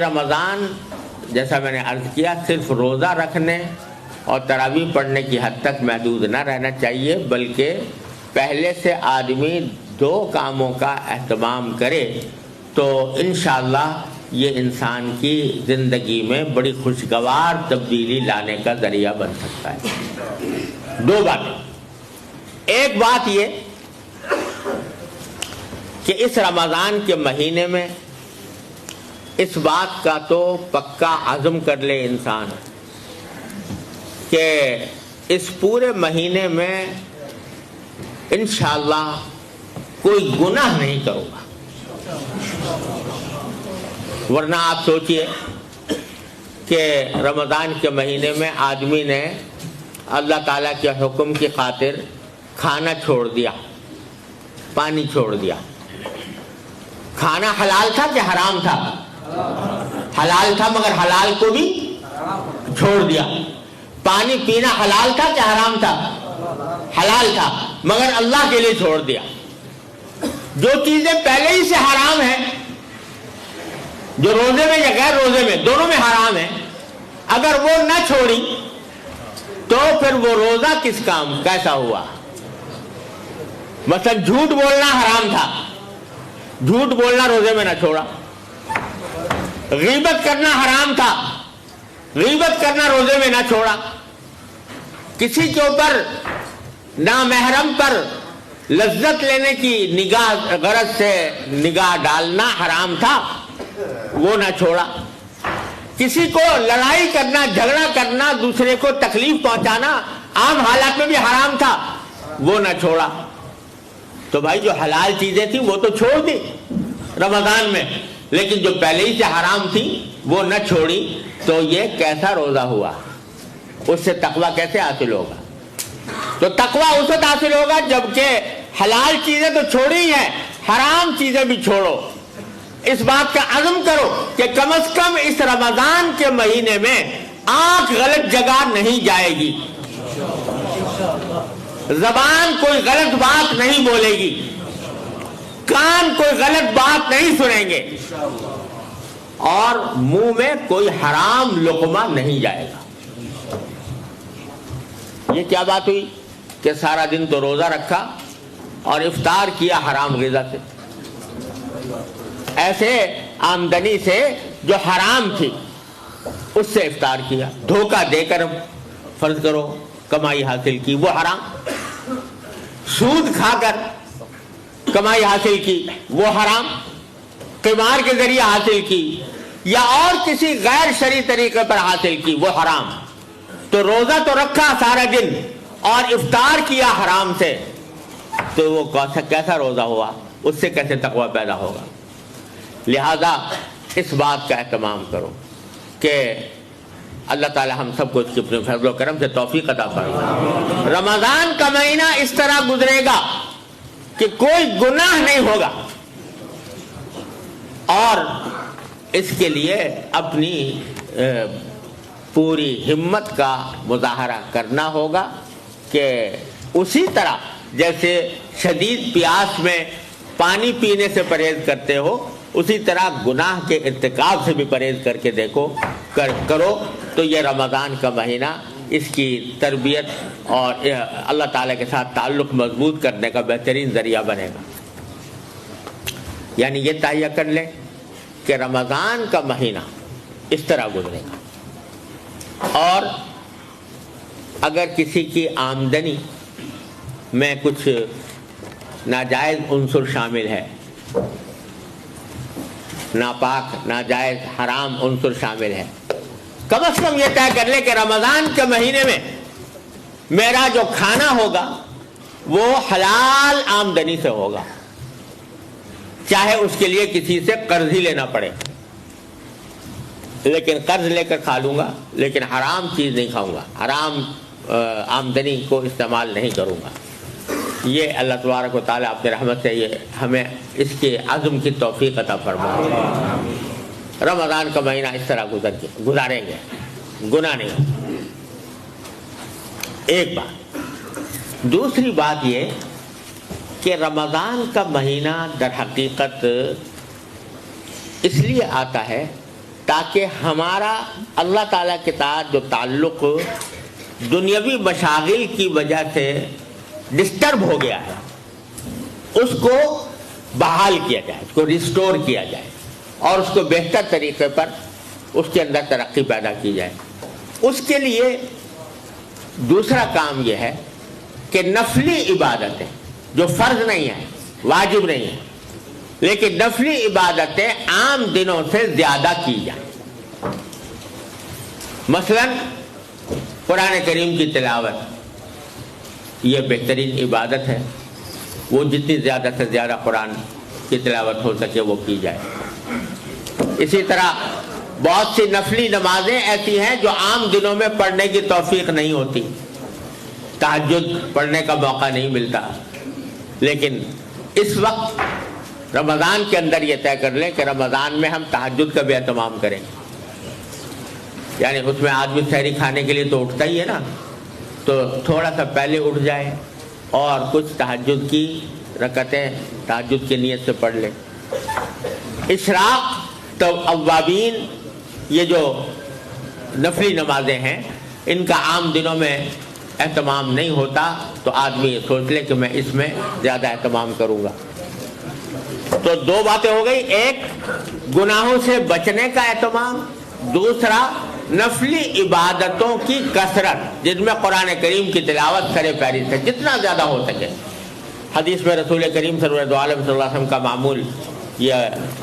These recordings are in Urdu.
رمضان جیسا میں نے عرض کیا صرف روزہ رکھنے اور تراویح پڑھنے کی حد تک محدود نہ رہنا چاہیے، بلکہ پہلے سے آدمی دو کاموں کا اہتمام کرے تو انشاءاللہ یہ انسان کی زندگی میں بڑی خوشگوار تبدیلی لانے کا ذریعہ بن سکتا ہے۔ دو باتیں، ایک بات یہ کہ اس رمضان کے مہینے میں اس بات کا تو پکا عزم کر لے انسان کہ اس پورے مہینے میں انشاءاللہ کوئی گناہ نہیں کروں گا، ورنہ آپ سوچئے کہ رمضان کے مہینے میں آدمی نے اللہ تعالیٰ کے حکم کی خاطر کھانا چھوڑ دیا، پانی چھوڑ دیا۔ کھانا حلال تھا کہ حرام تھا؟ حلال تھا، مگر حلال کو بھی چھوڑ دیا۔ پانی پینا حلال تھا کہ حرام تھا؟ حلال تھا، مگر اللہ کے لیے چھوڑ دیا۔ جو چیزیں پہلے ہی سے حرام ہیں، جو روزے میں یا غیر روزے میں دونوں میں حرام ہیں، اگر وہ نہ چھوڑی تو پھر وہ روزہ کس کام کیسا ہوا؟ مثلا جھوٹ بولنا حرام تھا، جھوٹ بولنا روزے میں نہ چھوڑا۔ غیبت کرنا حرام تھا، غیبت کرنا روزے میں نہ چھوڑا۔ کسی کے اوپر نامحرم پر لذت لینے کی نگاہ غرض سے نگاہ ڈالنا حرام تھا، وہ نہ چھوڑا۔ کسی کو لڑائی کرنا، جھگڑا کرنا، دوسرے کو تکلیف پہنچانا عام حالات میں بھی حرام تھا، وہ نہ چھوڑا۔ تو بھائی جو حلال چیزیں تھیں وہ تو چھوڑ دی رمضان میں، لیکن جو پہلے ہی سے حرام تھی وہ نہ چھوڑی، تو یہ کیسا روزہ ہوا؟ اس سے تقویٰ کیسے حاصل ہوگا؟ تو تقویٰ اس وقت حاصل ہوگا جبکہ حلال چیزیں تو چھوڑی ہیں، حرام چیزیں بھی چھوڑو۔ اس بات کا عزم کرو کہ کم از کم اس رمضان کے مہینے میں آنکھ غلط جگہ نہیں جائے گی، زبان کوئی غلط بات نہیں بولے گی، کان کوئی غلط بات نہیں سنیں گے، اور منہ میں کوئی حرام لقمہ نہیں جائے گا۔ یہ کیا بات ہوئی کہ سارا دن تو روزہ رکھا اور افطار کیا حرام غذا سے، ایسے آمدنی سے جو حرام تھی اس سے افطار کیا، دھوکہ دے کر فرض کرو کمائی حاصل کی، وہ حرام۔ سود کھا کر کمائی حاصل کی، وہ حرام۔ قمار کے ذریعے حاصل کی یا اور کسی غیر شرعی طریقے پر حاصل کی، وہ حرام۔ تو روزہ تو رکھا سارا دن اور افطار کیا حرام سے، تو وہ کیسا روزہ ہوا؟ اس سے کیسے تقویٰ پیدا ہوگا؟ لہذا اس بات کا اہتمام کرو کہ اللہ تعالی ہم سب کو اس کے اپنے فضل و کرم سے توفیق عطا فرمائے۔ رمضان کا مہینہ اس طرح گزرے گا کہ کوئی گناہ نہیں ہوگا، اور اس کے لیے اپنی پوری ہمت کا مظاہرہ کرنا ہوگا کہ اسی طرح جیسے شدید پیاس میں پانی پینے سے پرہیز کرتے ہو، اسی طرح گناہ کے ارتکاب سے بھی پرہیز کر کے دیکھو کرو، تو یہ رمضان کا مہینہ اس کی تربیت اور اللہ تعالیٰ کے ساتھ تعلق مضبوط کرنے کا بہترین ذریعہ بنے گا۔ یعنی یہ تہیہ کر لیں کہ رمضان کا مہینہ اس طرح گزرے گا، اور اگر کسی کی آمدنی میں کچھ ناجائز عنصر شامل ہے، ناپاک، ناجائز، حرام عنصر شامل ہے، کم از کم یہ طے کر لے کہ رمضان کے مہینے میں میرا جو کھانا ہوگا وہ حلال آمدنی سے ہوگا، چاہے اس کے لیے کسی سے قرض ہی لینا پڑے، لیکن قرض لے کر کھا لوں گا، لیکن حرام چیز نہیں کھاؤں گا، حرام آمدنی کو استعمال نہیں کروں گا۔ یہ اللہ تبارک و تعالیٰ اپنے رحمت سے یہ ہمیں اس کے عزم کی توفیق عطا فرمائے۔ رمضان کا مہینہ اس طرح گزاریں گے، گناہ نہیں۔ ایک بات، دوسری بات یہ کہ رمضان کا مہینہ در حقیقت اس لیے آتا ہے تاکہ ہمارا اللہ تعالیٰ کے ساتھ جو تعلق دنیاوی مشاغل کی وجہ سے ڈسٹرب ہو گیا ہے اس کو بحال کیا جائے، اس کو ریسٹور کیا جائے اور اس کو بہتر طریقے پر اس کے اندر ترقی پیدا کی جائے۔ اس کے لیے دوسرا کام یہ ہے کہ نفلی عبادتیں جو فرض نہیں ہیں، واجب نہیں ہیں، لیکن نفلی عبادتیں عام دنوں سے زیادہ کی جائیں۔ مثلا قرآن کریم کی تلاوت یہ بہترین عبادت ہے، وہ جتنی زیادہ سے زیادہ قرآن کی تلاوت ہو سکے وہ کی جائے۔ اسی طرح بہت سی نفلی نمازیں ایسی ہیں جو عام دنوں میں پڑھنے کی توفیق نہیں ہوتی، تہجد پڑھنے کا موقع نہیں ملتا، لیکن اس وقت رمضان کے اندر یہ طے کر لیں کہ رمضان میں ہم تہجد کا بھی اہتمام کریں، یعنی اس میں آدمی سحری کھانے کے لیے تو اٹھتا ہی ہے نا، تو تھوڑا سا پہلے اٹھ جائے اور کچھ تہجد کی رکعتیں تہجد کی نیت سے پڑھ لے۔ اشراق تو اوابین یہ جو نفلی نمازیں ہیں ان کا عام دنوں میں اہتمام نہیں ہوتا، تو آدمی یہ سوچ لے کہ میں اس میں زیادہ اہتمام کروں گا۔ تو دو باتیں ہو گئی، ایک گناہوں سے بچنے کا اہتمام، دوسرا نفلی عبادتوں کی کثرت جن میں قرآن کریم کی تلاوت سر فہرست ہے، جتنا زیادہ ہو سکے۔ حدیث میں رسول کریم صلی اللہ علیہ وسلم کا معمول یہ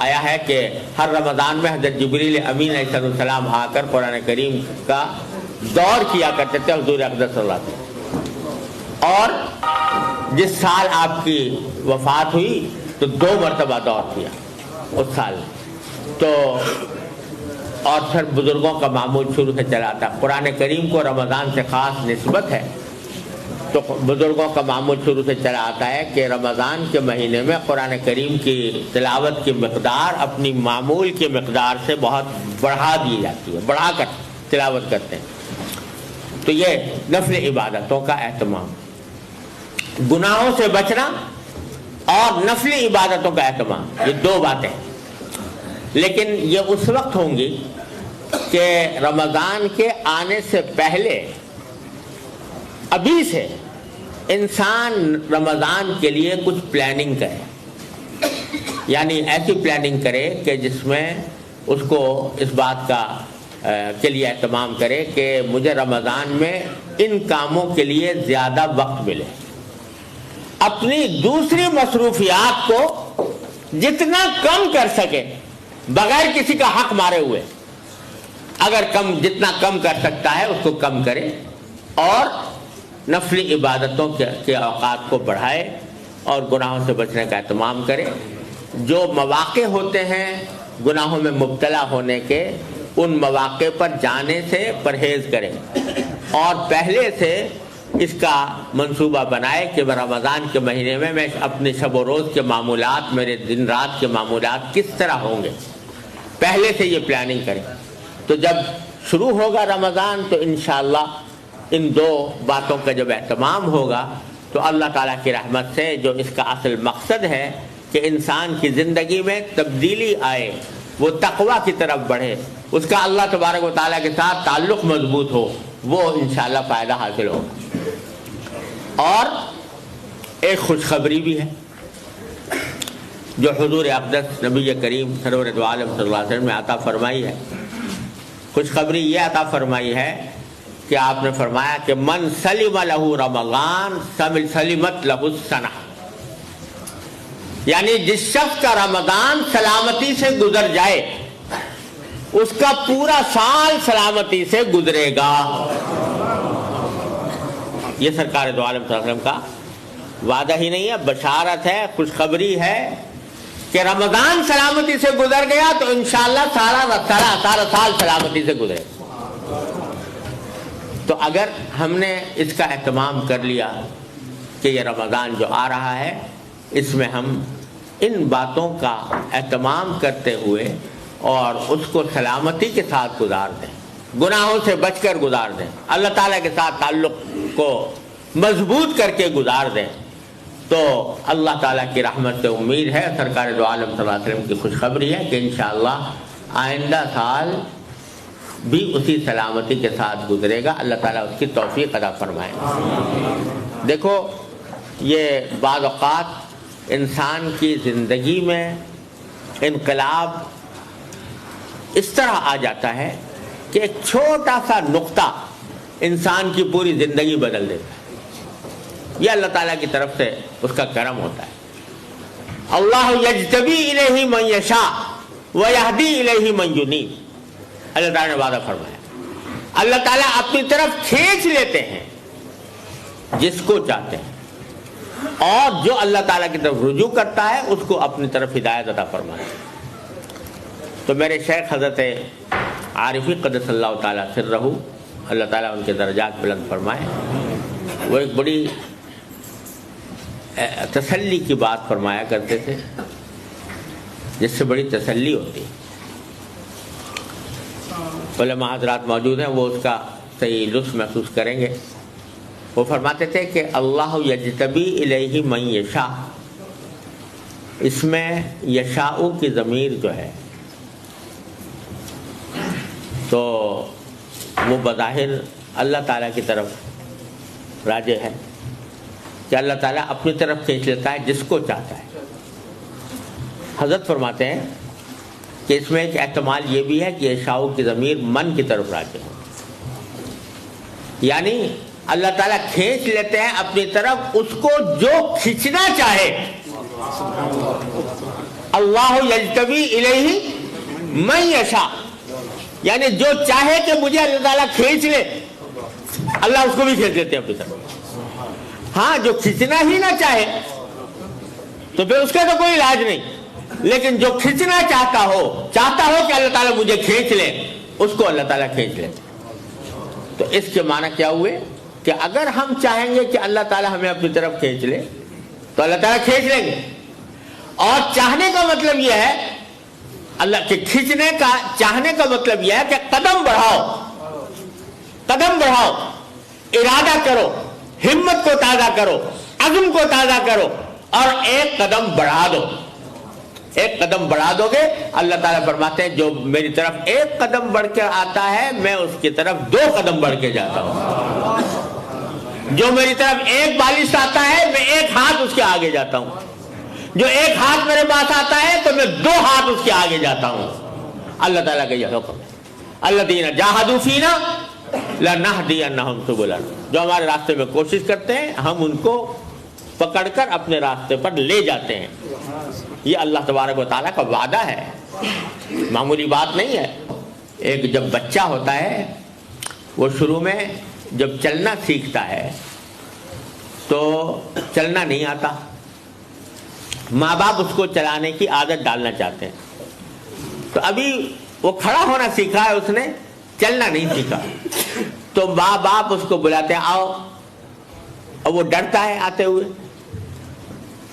آیا ہے کہ ہر رمضان میں حضرت جبریل امین علیہ السلام آ کر قرآن کریم کا دور کیا کرتے تھے حضور اقدس صلی اللہ علیہ وسلم، اور جس سال آپ کی وفات ہوئی تو 2 مرتبہ دور کیا اس سال، تو اور پھر بزرگوں کا معمول شروع سے چلا تھا۔ قرآن کریم کو رمضان سے خاص نسبت ہے، تو بزرگوں کا معمول شروع سے چلا آتا ہے کہ رمضان کے مہینے میں قرآن کریم کی تلاوت کی مقدار اپنی معمول کی مقدار سے بہت بڑھا دی جاتی ہے، بڑھا کر تلاوت کرتے ہیں۔ تو یہ نفل عبادتوں کا اہتمام، گناہوں سے بچنا اور نفلی عبادتوں کا اہتمام، یہ 2 باتیں، لیکن یہ اس وقت ہوں گی کہ رمضان کے آنے سے پہلے ابھی سے انسان رمضان کے لیے کچھ پلاننگ کرے، یعنی ایسی پلاننگ کرے کہ جس میں اس کو اس بات کا کے لیے اہتمام کرے کہ مجھے رمضان میں ان کاموں کے لیے زیادہ وقت ملے، اپنی دوسری مصروفیات کو جتنا کم کر سکے بغیر کسی کا حق مارے ہوئے، اگر جتنا کم کر سکتا ہے اس کو کم کرے اور نفلی عبادتوں کے اوقات کو بڑھائے اور گناہوں سے بچنے کا اہتمام کرے۔ جو مواقع ہوتے ہیں گناہوں میں مبتلا ہونے کے، ان مواقع پر جانے سے پرہیز کرے اور پہلے سے اس کا منصوبہ بنائے کہ رمضان کے مہینے میں اپنے شب و روز کے معمولات، میرے دن رات کے معمولات کس طرح ہوں گے، پہلے سے یہ پلاننگ کریں۔ تو جب شروع ہوگا رمضان تو انشاءاللہ ان 2 باتوں کا جب اہتمام ہوگا تو اللہ تعالیٰ کی رحمت سے جو اس کا اصل مقصد ہے کہ انسان کی زندگی میں تبدیلی آئے، وہ تقویٰ کی طرف بڑھے، اس کا اللہ تبارک و تعالیٰ کے ساتھ تعلق مضبوط ہو، وہ انشاءاللہ فائدہ حاصل ہوگا۔ اور ایک خوشخبری بھی ہے جو حضور اقدس نبی کریم سرور دو عالم صلی اللہ علیہ وسلم نے عطا فرمائی ہے۔ خوشخبری یہ عطا فرمائی ہے کہ آپ نے فرمایا کہ من سلم لہ رمضان سلمت لہ السنہ، یعنی جس شخص کا رمضان سلامتی سے گزر جائے اس کا پورا سال سلامتی سے گزرے گا۔ یہ سرکار دو عالم صلی اللہ علیہ وسلم کا وعدہ ہی نہیں ہے، بشارت ہے، خوشخبری ہے کہ رمضان سلامتی سے گزر گیا تو انشاءاللہ سارا سال سلامتی سے گزرے۔ تو اگر ہم نے اس کا اہتمام کر لیا کہ یہ رمضان جو آ رہا ہے اس میں ہم ان باتوں کا اہتمام کرتے ہوئے اور اس کو سلامتی کے ساتھ گزار دیں، گناہوں سے بچ کر گزار دیں، اللہ تعالیٰ کے ساتھ تعلق کو مضبوط کر کے گزار دیں، تو اللہ تعالیٰ کی رحمت سے امید ہے، سرکار دو عالم صلی اللہ علیہ وسلم کی خوشخبری ہے کہ انشاءاللہ آئندہ سال بھی اسی سلامتی کے ساتھ گزرے گا. اللہ تعالیٰ اس کی توفیق عطا فرمائے. دیکھو یہ بعض اوقات انسان کی زندگی میں انقلاب اس طرح آ جاتا ہے کہ ایک چھوٹا سا نقطہ انسان کی پوری زندگی بدل دیتا ہے. یہ اللہ تعالیٰ کی طرف سے اس کا کرم ہوتا ہے. اللہ یجتبی الیہ من یشاء ویہدی الیہ من ینیب. اللہ تعالیٰ نے وعدہ فرمایا اللہ تعالیٰ اپنی طرف کھینچ لیتے ہیں جس کو چاہتے ہیں, اور جو اللہ تعالیٰ کی طرف رجوع کرتا ہے اس کو اپنی طرف ہدایت عطا فرماتے ہیں. تو میرے شیخ حضرت عارفی قدس اللہ تعالیٰ سرہ, اللہ تعالیٰ ان کے درجات بلند فرمائے, وہ ایک بڑی تسلی کی بات فرمایا کرتے تھے جس سے بڑی تسلی ہوتی. علماء حضرات موجود ہیں, وہ اس کا صحیح لطف محسوس کریں گے. وہ فرماتے تھے کہ اللہ یجتبی الیہ من یشاء, اس میں یشاء کی ضمیر جو ہے تو وہ بظاہر اللہ تعالیٰ کی طرف راجع ہے کہ اللہ تعالیٰ اپنی طرف کھینچ لیتا ہے جس کو چاہتا ہے. حضرت فرماتے ہیں کہ اس میں ایک احتمال یہ بھی ہے کہ یشاء کی ضمیر من کی طرف راجع ہے, یعنی اللہ تعالیٰ کھینچ لیتے ہیں اپنی طرف اس کو جو کھینچنا چاہے. اللہ یجتبی الیہ من یشاء, یعنی جو چاہے کہ مجھے اللہ تعالیٰ کھینچ لے, اللہ اس کو بھی کھینچ لیتے ہیں اپنی طرف. ہاں جو کھینچنا ہی نہ چاہے تو پھر اس کا تو کوئی علاج نہیں, لیکن جو کھینچنا چاہتا ہو کہ اللہ تعالیٰ مجھے کھینچ لے, اس کو اللہ تعالیٰ کھینچ لیتے. تو اس کے معنی کیا ہوئے کہ اگر ہم چاہیں گے کہ اللہ تعالیٰ ہمیں اپنی طرف کھینچ لے تو اللہ تعالیٰ کھینچ لیں گے. اور چاہنے کا مطلب یہ ہے, اللہ کے کھینچنے کا چاہنے کا مطلب یہ ہے کہ قدم بڑھاؤ, ارادہ کرو, ہمت کو تازہ کرو, عزم کو تازہ کرو, اور ایک قدم بڑھا دو گے. اللہ تعالیٰ فرماتے ہیں جو میری طرف ایک قدم بڑھ کر آتا ہے میں اس کی طرف 2 قدم بڑھ کے جاتا ہوں. جو میری طرف ایک بالش آتا ہے میں 1 ہاتھ اس کے آگے جاتا ہوں. جو 1 ہاتھ میرے پاس آتا ہے تو میں 2 ہاتھ اس کے آگے جاتا ہوں. اللہ تعالیٰ کا یہ حکم ہے. الذین جاہدوا فینا لنہدینہم سبلنا, جو ہمارے راستے میں کوشش کرتے ہیں ہم ان کو پکڑ کر اپنے راستے پر لے جاتے ہیں. یہ اللہ تبارک و تعالیٰ کا وعدہ ہے, معمولی بات نہیں ہے. ایک جب بچہ ہوتا ہے وہ شروع میں جب چلنا سیکھتا ہے تو چلنا نہیں آتا, ماں باپ اس کو چلانے کی عادت ڈالنا چاہتے ہیں. تو ابھی وہ کھڑا ہونا سیکھا ہے, اس نے چلنا نہیں سیکھا, تو ماں باپ اس کو بلاتے ہیں آؤ, اور وہ ڈرتا ہے آتے ہوئے.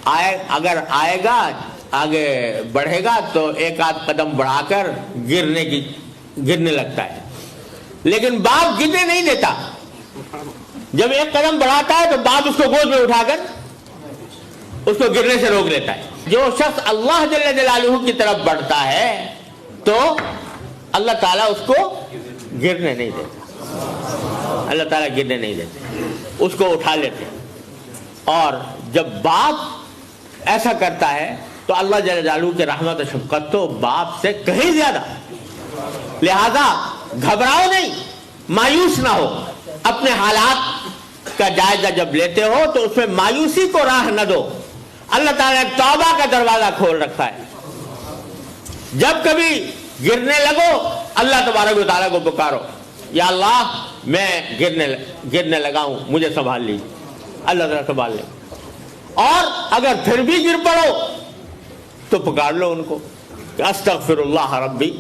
اگر آئے گا آگے بڑھے گا تو 1 آدھ قدم بڑھا کر گرنے لگتا ہے, لیکن باپ گرنے نہیں دیتا. جب 1 قدم بڑھاتا ہے تو باپ اس کو گود میں اٹھا کر اس کو گرنے سے روک لیتا ہے. جو شخص اللہ جل جلالہ کی طرف بڑھتا ہے تو اللہ تعالیٰ اس کو گرنے نہیں دیتا, اللہ تعالیٰ گرنے نہیں دیتے, اس کو اٹھا لیتے. اور جب باپ ایسا کرتا ہے تو اللہ جل جلالہ کی رحمت و شفقت تو باپ سے کہیں زیادہ. لہذا گھبراؤ نہیں, مایوس نہ ہو. اپنے حالات کا جائزہ جب لیتے ہو تو اس میں مایوسی کو راہ نہ دو. اللہ تعالیٰ نے توبہ کا دروازہ کھول رکھا ہے. جب کبھی گرنے لگو اللہ تبارک و تعالیٰ کو پکارو, یا اللہ میں گرنے لگا ہوں مجھے سنبھال لیجیے. اللہ تعالیٰ سنبھال لے. اور اگر پھر بھی گر پڑو تو پکار لو ان کو کہ استغفر اللہ ربی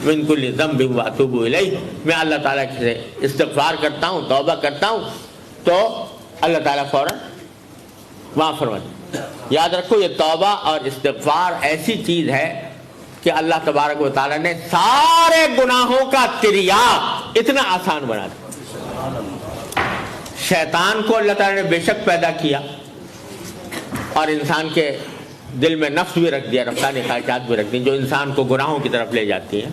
من کل ذنب واتوب الیہ, میں اللہ تعالیٰ سے استغفار کرتا ہوں, توبہ کرتا ہوں, تو اللہ تعالیٰ فوراً معاف فرما دے. یاد رکھو یہ توبہ اور استغفار ایسی چیز ہے کہ اللہ تبارک و تعالیٰ نے سارے گناہوں کا تریاق اتنا آسان بنا دیا. شیطان کو اللہ تعالیٰ نے بے شک پیدا کیا اور انسان کے دل میں نفس بھی رکھ دیا، رفتانی خواہشات بھی رکھ دی جو انسان کو گناہوں کی طرف لے جاتی ہیں.